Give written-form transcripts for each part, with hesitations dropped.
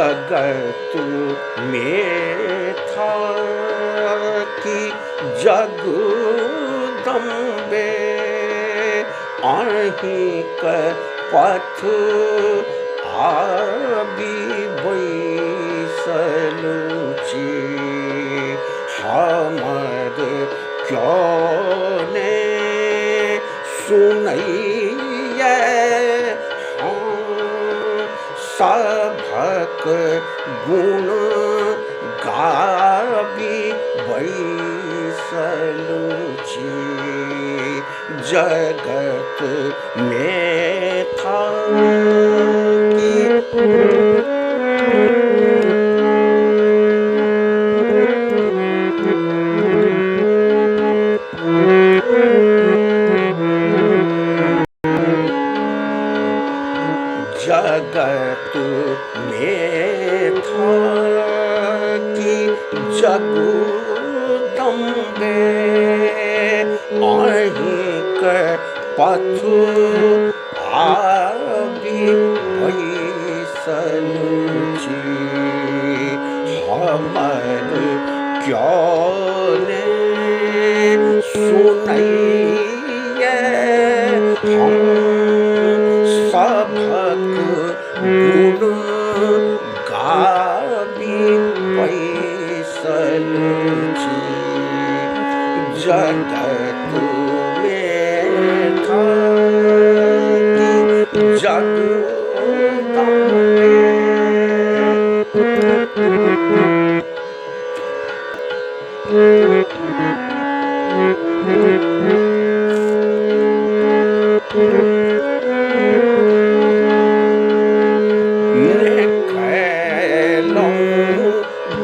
जगत में था कि जगदम्बे अहीं के पथ आबि बैसलुची हमर क्यों ने सुनैये सभक गुण गाबी बैसलुची जगत में था कि जगत में था कि जगदम्बे अहीं के पथ आबि बैसलुची हमर क्यों ने सुनैये हम सभक गुण गाबी बैसलुची जगत में था कि जगदम्बे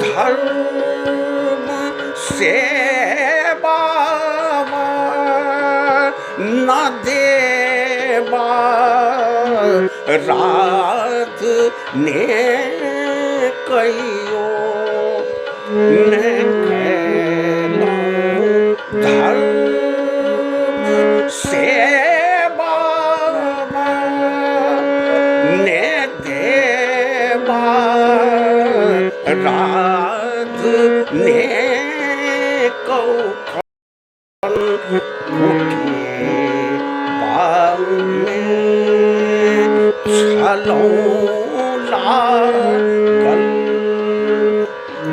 धर्म सेवा न देवा रात ने कहियो ने धर्म सेवा ने देवा रात ने कौखल उठे बाल में छलों लागल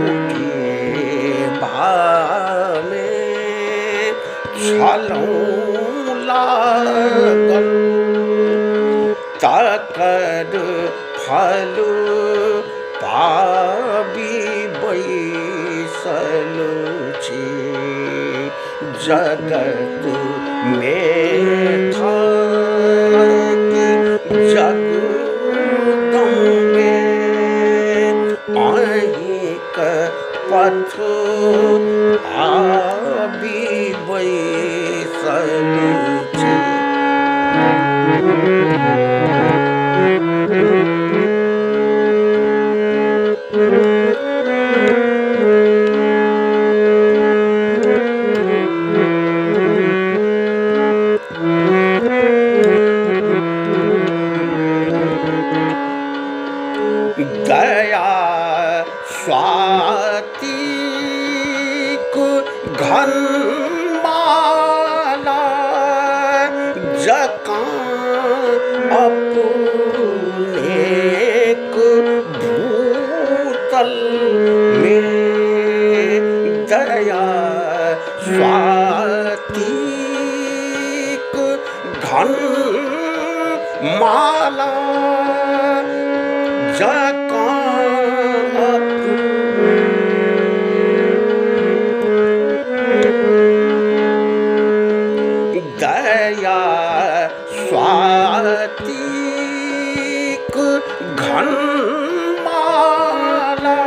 उठे बाल में छलों लागल तकर फल पाबी बैसलुची जगत में था कि जगदम्बे अहीं के पथ आबि बैसलुची दया स्वातिक घन माला जकां अपने भूतल में दया स्वातिक घन माला दया स्वातिक घन माला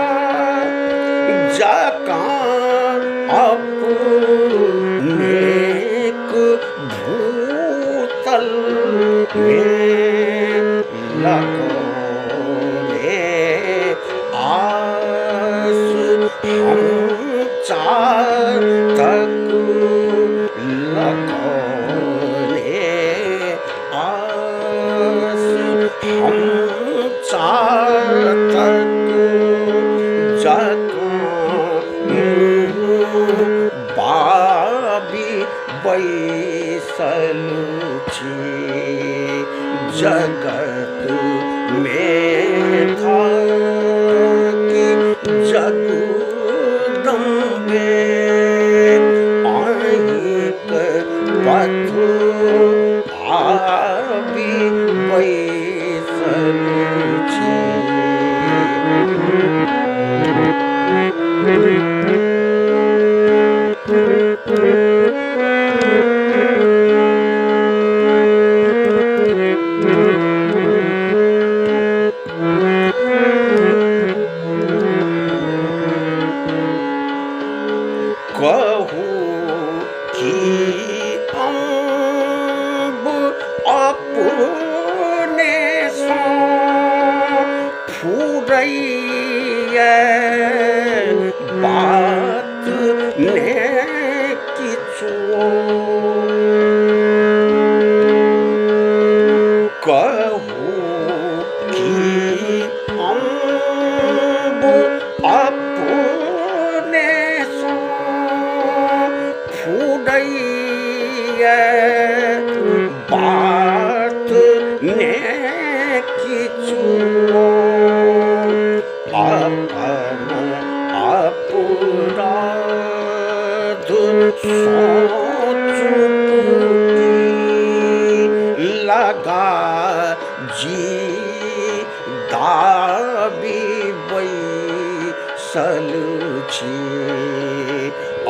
जकां अपने भूतल में लगोने बाबी बैसल छी जगत में था कि जगदम्बे आहिक पथ आबी बैसल छी। कहू कि अम्ब अपने सो फुरैया बात ने किछु कहू कि अम्ब अपने सो फुरैया बात ने किछु अपन अपराध सोचू लगा जी दाबी बैसल छी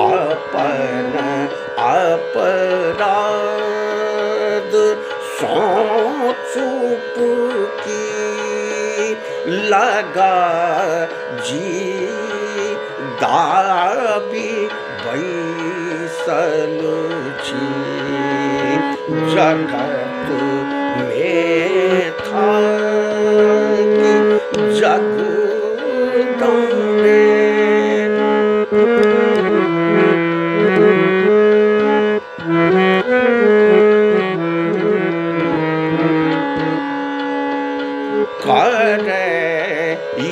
अपन अपराध सोचू लगा जी दाबी बैसल छी जगत में था कि जगदम्बे करे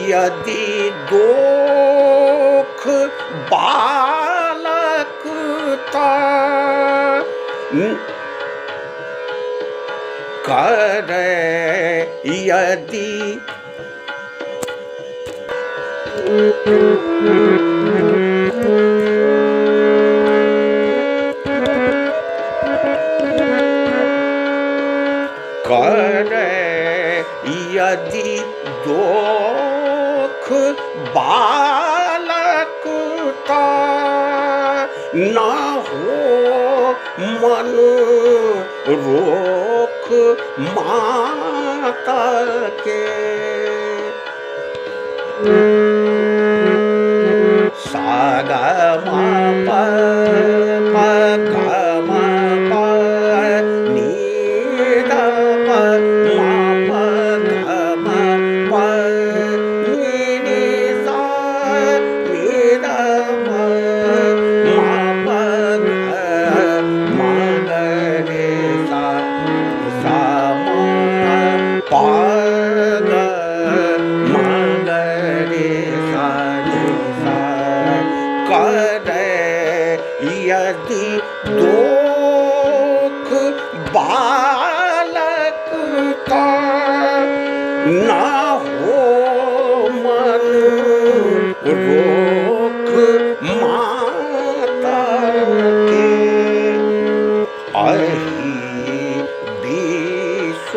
यदि दोख बालक करे यदि करे यदि दोख बालक न हो मन रोक माता के सागा मा पा पा गा मा पा नी दा पा मा पा गा मा पा नी नी सा नी दा पा मा पा गा मा गा रे सा सा मा पा गा मा गा रे सा नी सा करे यदि दोख बालक न हो मन रोक माता के अहि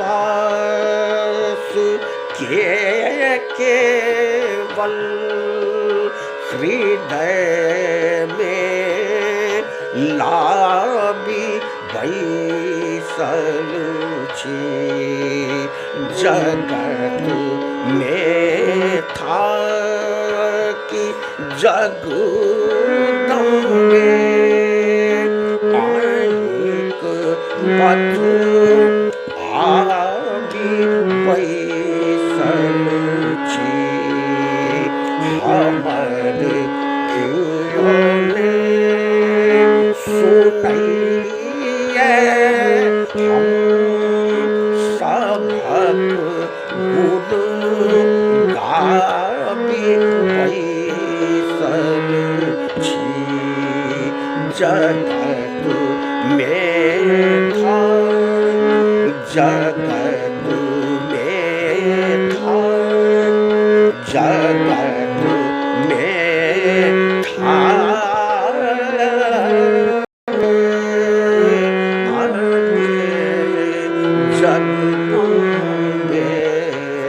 विश्वास के केवल हृदय में लाबी बैसल छी जगत में था कि जगदम्बे आहिक पथ आबी बैसल छी हमर क्यों सुनैये हम सभक गुण गाबी जगत में था, जगत में था, जगत में